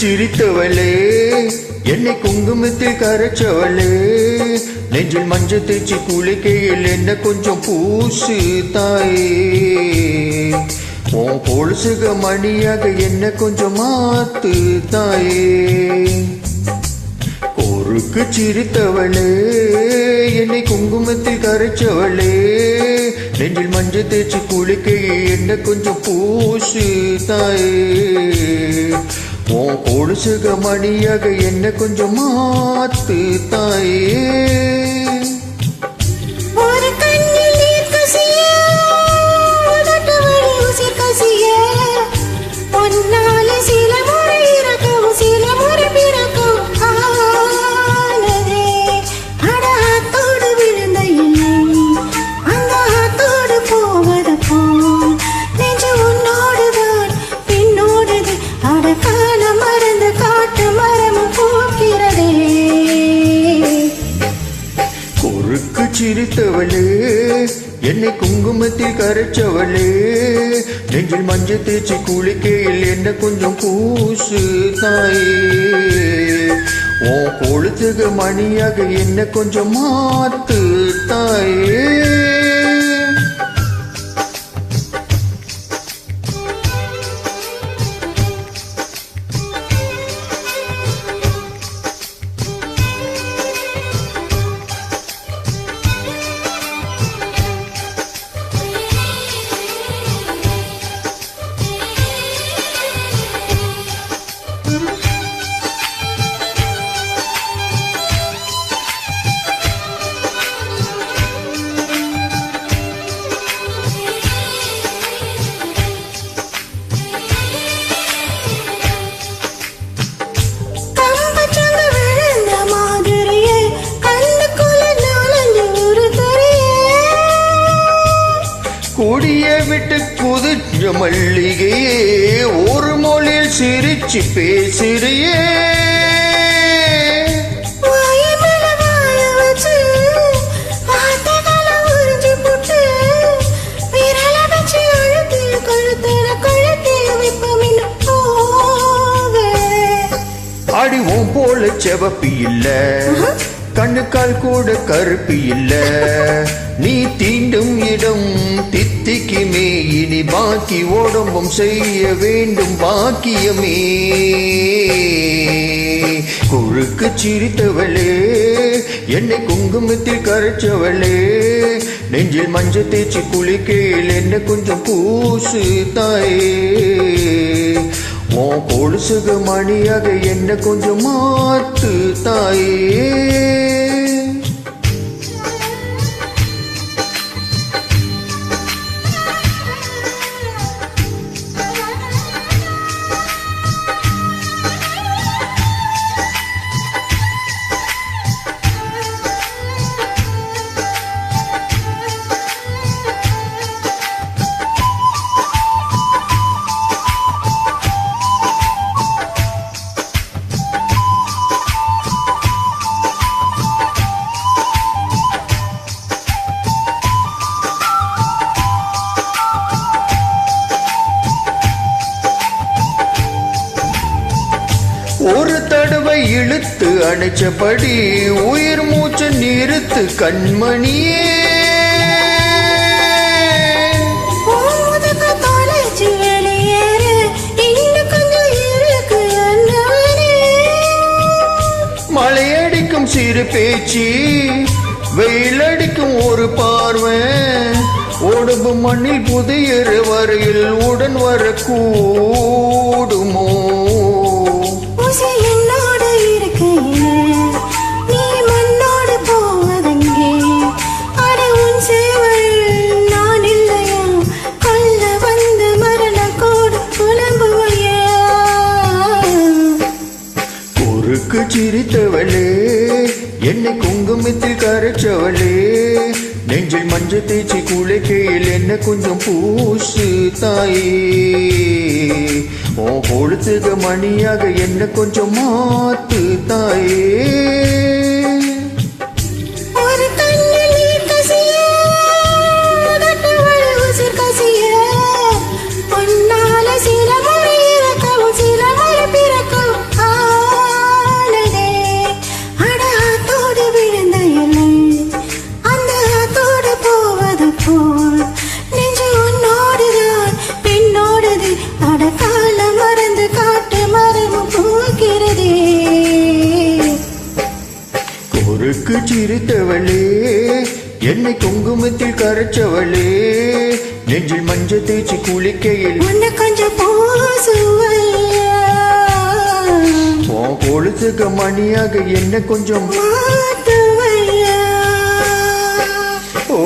சிரித்தவளே என்னை குங்குமத்தில் கரைச்சவளே நெஞ்சில் மஞ்சள் தேய்ச்சி குளிக்கையில் என்ன கொஞ்சம் பூசு தாயே உன் கொலுசுக மணியாக என்ன கொஞ்சம் மாத்து தாயே கொருக்கு சிரித்தவளே என்னை குங்குமத்தில் கரைச்சவளே நெஞ்சில் மஞ்சள் தேய்ச்சி குளிக்கையில் என்ன கொஞ்சம் பூசு தாயே உன் கொலுசுக மணியாக என்ன கொஞ்சம் மாத்து தாயே சிரித்தவளே என்னை குங்குமத்தில் கரைச்சவளே நெஞ்சில் மஞ்சள் தேய்ச்சி குளிக்கையில் என்ன கொஞ்சம் பூசு தாயே உன் கொலுசுக மணியாக என்ன கொஞ்சம் மாத்து தாயே கொடிய விட்டு குதிச்ச மல்லிகையே ஒரு மொழியில் சிரிச்சு பேசுறியே அடி உன் போல செவப்பி இல்ல கண்ணுக்கால் கூட கருப்பி இல்ல நீ தீண்டும் இடம் தித்திக்குமே இனி பாக்கி ஓடம்பும் செய்ய வேண்டும் பாக்கியமே குறுக்கு சிரித்தவளே என்னை குங்குமத்தில் கரைச்சவளே நெஞ்சில் மஞ்சள் தேய்ச்சி குளிக்கையில் என்ன கொஞ்சம் பூசு தாயே உன் கொலுசுக மணியாக என்ன கொஞ்சம் மாத்து தாயே ஒரு தடவை இழுத்து அணைச்சபடி உயிர் மூச்சு நிறுத்து கண்மணியே மழையடிக்கும் சிறு பேச்சு வெயிலடிக்கும் ஒரு பார்வை உடம்பு மண்ணில் புதியற வரையில் உடன் வரக்கூடுமோ என்னோடு இருக்கையில் நீ மண்ணோடு போவதங்கே அட உன் சேவல் நான் இல்லையா கொல்ல வந்து மரண கோடு புலம்புவையா குறுக்கு சிரித்தவளே என்னை குங்குமத்தில் கரைச்சவளே நெஞ்சில் மஞ்சள் தேய்ச்சி குளிக்கையில் என்ன கொஞ்சம் பூசு தாயே உன் கொலுசுக மணியாக என்ன கொஞ்சம் மாத்து தாயே முறுக்கு சிரித்தவளே என்னை குங்குமத்தில் கரைச்சவளே நெஞ்சில் மஞ்சள் தேய்ச்சி குளிக்கையில் உன்னை கொஞ்சம் பூசுவையா உன் கொலுசுக மணியாக என்ன கொஞ்சம் மாத்துவையா ஓ